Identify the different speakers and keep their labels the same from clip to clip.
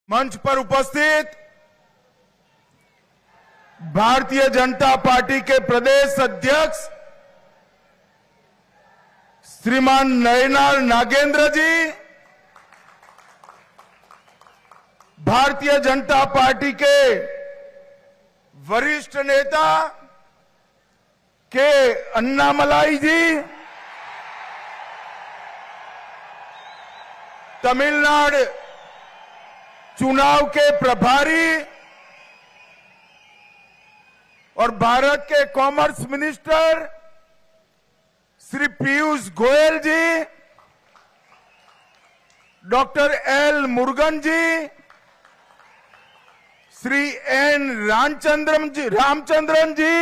Speaker 1: मंच पर उपस्थित भारतीय जनता पार्टी के प्रदेश अध्यक्ष श्रीमान नयनार नागेंद्र जी, भारतीय जनता पार्टी के वरिष्ठ नेता के अन्नामलाई जी, तमिलनाडु चुनाव के प्रभारी और भारत के कॉमर्स मिनिस्टर श्री पीयूष गोयल जी, डॉक्टर एल मुरुगन जी, श्री एन रामचंद्रन जी,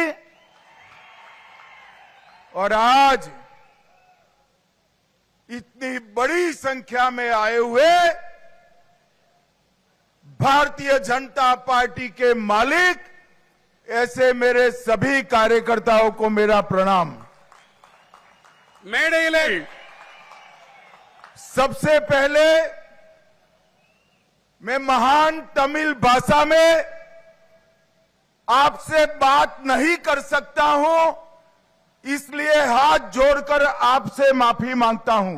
Speaker 1: और आज इतनी बड़ी संख्या में आए हुए भारतीय जनता पार्टी के मालिक, ऐसे मेरे सभी कार्यकर्ताओं को मेरा प्रणाम।
Speaker 2: மேடையிலே
Speaker 1: सबसे पहले मैं महान तमिल भाषा में आपसे बात नहीं कर सकता हूं, इसलिए हाथ जोड़कर आपसे माफी मांगता हूं।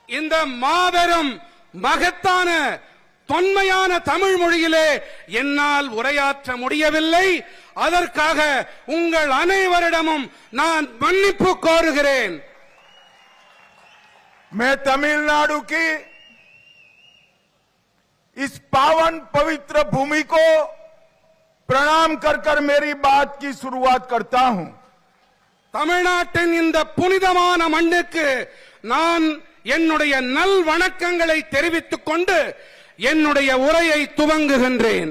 Speaker 2: இந்த மாபெரும் மகத்தான தொன்மையான தமிழ் மொழியிலே என்னால் உரையாற்ற முடியவில்லை. அதற்காக உங்கள் அனைவரிடமும் நான் மன்னிப்பு கோருகிறேன்.
Speaker 1: मैं तमिलनाडु की इस पावन पवित्र भूमि को प्रणाम कर मेरी बात की शुरुआत करता हूं।
Speaker 2: தமிழ்நாட்டின் இந்த புனிதமான மண்ணுக்கு நான் என்னுடைய நல் வணக்கங்களை தெரிவித்துக் கொண்டு என்னுடைய உரையை துவங்குகின்றேன்.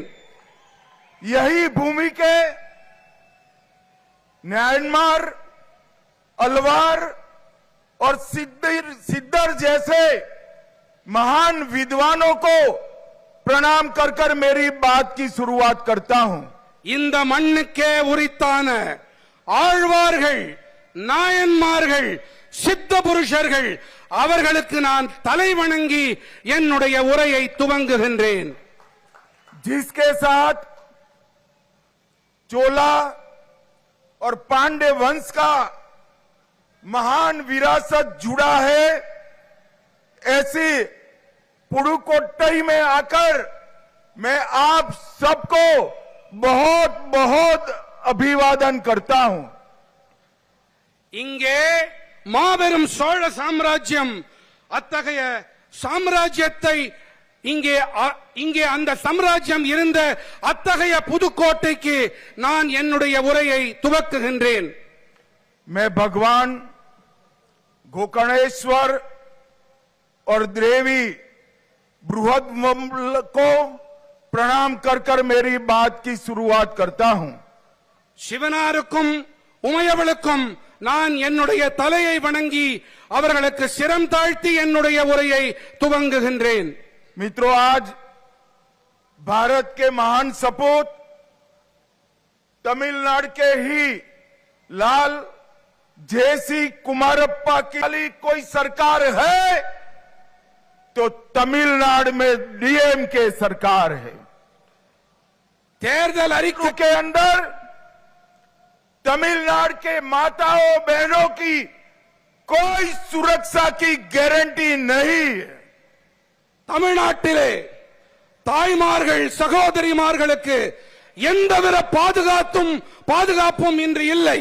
Speaker 1: यही भूमि के म्यांमार, अलवार और सिद्धर जैसे महान विद्वानों को प्रणाम कर मेरी बात की शुरुआत करता हूं।
Speaker 2: இந்த மண்ணுக்கே உரித்தான ஆழ்வார்கள், நாயன்மார்கள், சித்த புருஷர்கள் அவர்களுக்கு நான் தலை வணங்கி என்னுடைய உரையை துவங்குகின்றேன்.
Speaker 1: जिसके साथ चोला और पांडे वंश का महान विरासत जुड़ा है, ऐसी पुडुकोट्टई में आकर मैं आप सबको बहुत बहुत अभिवादन करता हूं।
Speaker 2: இங்கே மாபெரும் சோழ சாம்ராஜ்யம், அத்தகைய சாம்ராஜ்யத்தை இங்கே அந்த சாம்ராஜ்யம் இருந்த அத்தகைய புதுக்கோட்டைக்கு நான் என்னுடைய உரையை துவக்குகின்றேன்.
Speaker 1: मैं भगवान गोकर्णेश्वर और देवी बृहद्रम्भ को प्रणाम कर मेरी बात की शुरुआत करता हूं।
Speaker 2: சிவனாருக்கும் உமையவளுக்கும் நான் என்னுடைய தலையை வணங்கி அவர்களுக்கு சிரம் தாழ்த்தி என்னுடைய உரையை துவங்குகின்றேன்.
Speaker 1: मित्रों, आज भारत के महान सपूत तमिलनाडु के ही लाल जेसी कुमारप्पा की कोई सरकार है तो तमिलनाडु में डीएमके सरकार है।
Speaker 2: தேர்தல் அறிக்கை
Speaker 1: के अंदर तमिलनाडु के माताओं बहनों की कोई सुरक्षा की गारंटी नहीं है।
Speaker 2: தமிழ்நாட்டிலே தாய்மார்கள், சகோதரிமார்களுக்கு எந்தவித பாதுகாப்பும் இன்று இல்லை.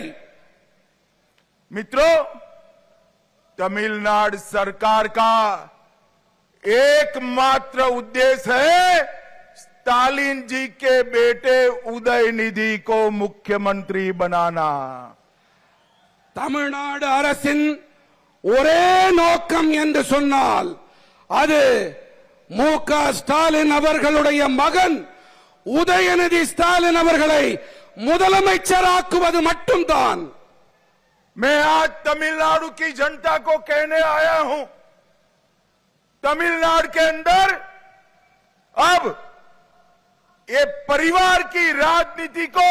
Speaker 1: मित्रों, तमिलनाडु सरकार का एकमात्र उद्देश्य है स्टालिन जी के बेटे उदयनिधि को मुख्यमंत्री बनाना।
Speaker 2: தமிழ்நாடு அரசின் ஒரே நோக்கம் என்று சொன்னால் அது மு.க. ஸ்டாலின் அவர்களுடைய மகன் உதயநிதி ஸ்டாலின் அவர்களை முதலமைச்சராக்குவது மட்டும்தான்.
Speaker 1: मैं आज तमिलनाडु की जनता को कहने आया हूं, तमिलनाडु के अंदर अब ये परिवार की राजनीति को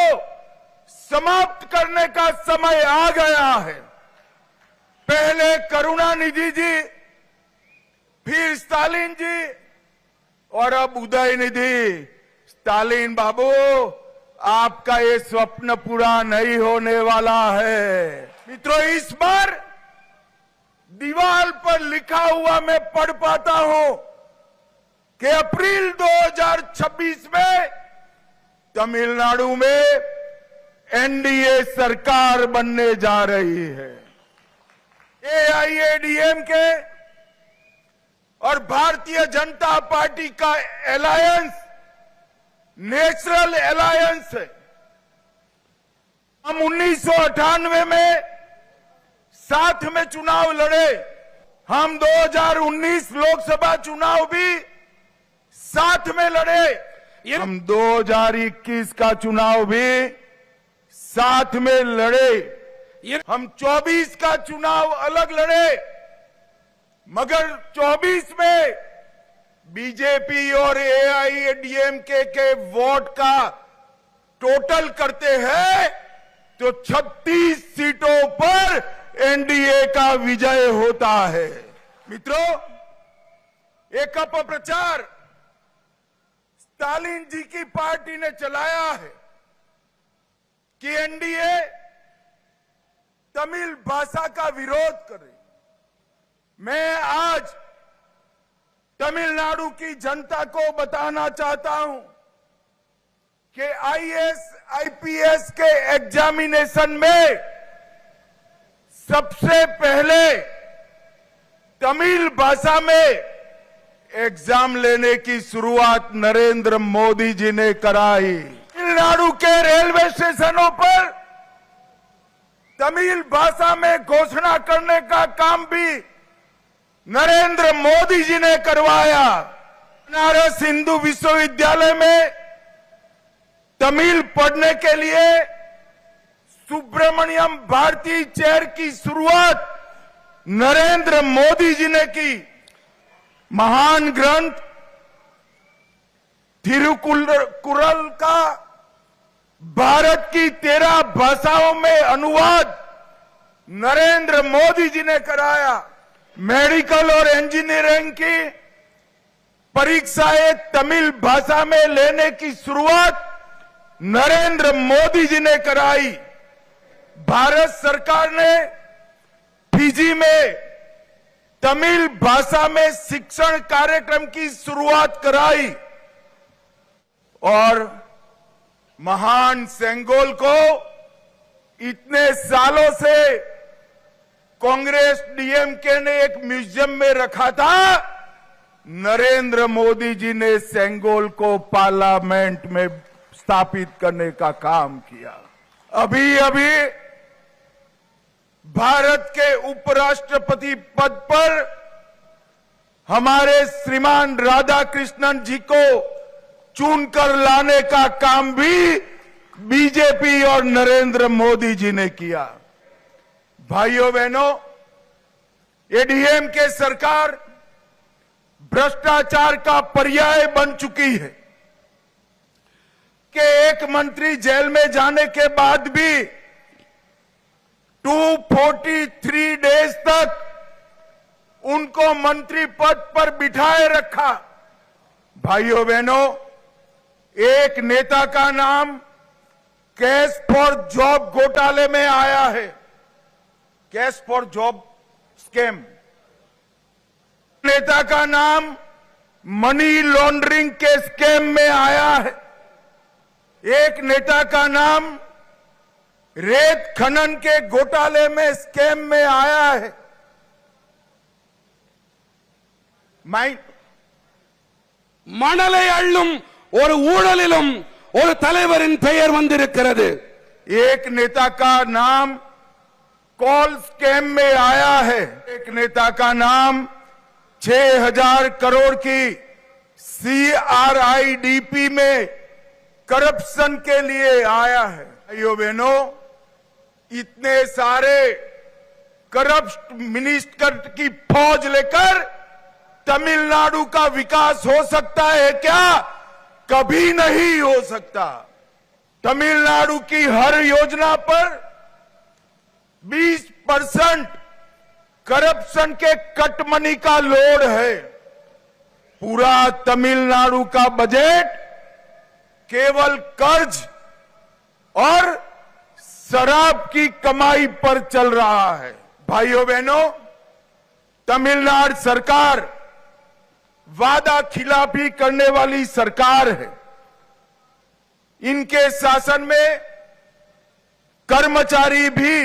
Speaker 1: समाप्त करने का समय आ गया है। पहले करुणानिधि जी, फिर स्टालिन जी और अब उदयनिधि। स्टालिन बाबू, आपका ये स्वप्न पूरा नहीं होने वाला है। मित्रों, इस बार दीवार पर लिखा हुआ मैं पढ़ पाता हूं कि अप्रैल 2026 में तमिलनाडु में एनडीए सरकार बनने जा रही है। एआईएडीएमके और भारतीय जनता पार्टी का अलायंस नेचुरल अलायंस है। हम 1998 में साथ में चुनाव लड़े, हम 2019 लोकसभा चुनाव भी साथ में लड़े, हम 2021 का चुनाव भी साथ में लड़े, हम 24 का चुनाव अलग लड़े, मगर 24 में बीजेपी और एआईएडीएमके के वोट का टोटल करते हैं तो 36 सीटों पर एनडीए का विजय होता है। मित्रों, एक अपप्रचार स्टालिन जी की पार्टी ने चलाया है कि एनडीए तमिल भाषा का विरोध कर रही। मैं आज तमिलनाडु की जनता को बताना चाहता हूं कि आईएएस आईपीएस के एग्जामिनेशन में सबसे पहले तमिल भाषा में एग्जाम लेने की शुरुआत नरेंद्र मोदी जी ने कराई। तमिलनाडु के रेलवे स्टेशनों पर तमिल भाषा में घोषणा करने का काम भी नरेंद्र मोदी जी ने करवाया। बनारस हिंदू विश्वविद्यालय में तमिल पढ़ने के लिए सुब्रमण्यम भारती चेयर की शुरुआत नरेंद्र मोदी जी ने की। महान ग्रंथ थिरुकुरल का भारत की 13 भाषाओं में अनुवाद नरेंद्र मोदी जी ने कराया। मेडिकल और इंजीनियरिंग की परीक्षाएं तमिल भाषा में लेने की शुरुआत नरेंद्र मोदी जी ने कराई। भारत सरकार ने फिजी में तमिल भाषा में शिक्षण कार्यक्रम की शुरुआत कराई और महान सेंगोल को इतने सालों से कांग्रेस डीएमके ने एक म्यूजियम में रखा था, नरेंद्र मोदी जी ने सेंगोल को पार्लियामेंट में स्थापित करने का काम किया। अभी अभी भारत के उपराष्ट्रपति पद पर हमारे श्रीमान राधाकृष्णन जी को चुनकर लाने का काम भी बीजेपी और नरेंद्र मोदी जी ने किया। भाइयों बहनों, एडीएमके सरकार भ्रष्टाचार का पर्याय बन चुकी है कि एक मंत्री जेल में जाने के बाद भी 243 डेज तक उनको मंत्री पद पर बिठाए रखा। भाइयों बहनों, एक नेता का नाम कैश फॉर जॉब घोटाले में आया है, कैश फॉर जॉब स्कैम। नेता का नाम मनी लॉन्ड्रिंग के स्कैम में आया है। एक नेता का नाम रेत खनन के घोटाले में स्कैम में आया है।
Speaker 2: மணலை அள்ளும் ஒரு ஊழலிலும் ஒரு தலைவரின் பெயர் வந்திருக்கிறது।
Speaker 1: एक नेता का नाम कॉल स्कैम में आया है। एक नेता का नाम 6000 करोड़ की CRIDP में करप्शन के लिए आया है। भाइयों बहनों, इतने सारे करप्ट मिनिस्टर की फौज लेकर तमिलनाडु का विकास हो सकता है क्या? कभी नहीं हो सकता। तमिलनाडु की हर योजना पर 20% करप्शन के कट मनी का लोड है। पूरा तमिलनाडु का बजट केवल कर्ज और शराब की कमाई पर चल रहा है। भाइयों बहनों, तमिलनाडु सरकार वादा खिलाफी करने वाली सरकार है। इनके शासन में कर्मचारी भी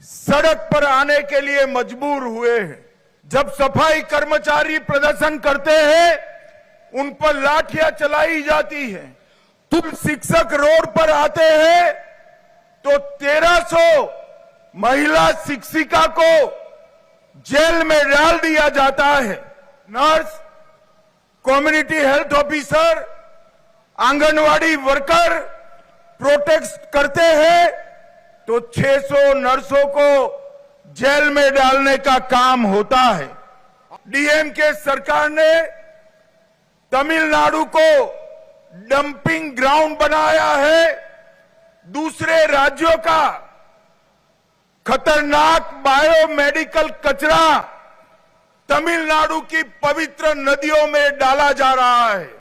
Speaker 1: सड़क पर आने के लिए मजबूर हुए हैं। जब सफाई कर्मचारी प्रदर्शन करते हैं, उन पर लाठियां चलाई जाती हैं। तुम शिक्षक रोड पर आते हैं तो 1300 महिला शिक्षिका को जेल में डाल दिया जाता है। Nurse, community health officer, anganwadi worker protest करते हैं तो 600 नर्सों को जेल में डालने का काम होता है। डीएमके सरकार ने तमिलनाडु को डंपिंग ग्राउंड बनाया है। दूसरे राज्यों का खतरनाक बायोमेडिकल कचरा तमिलनाडु की पवित्र नदियों में डाला जा रहा है।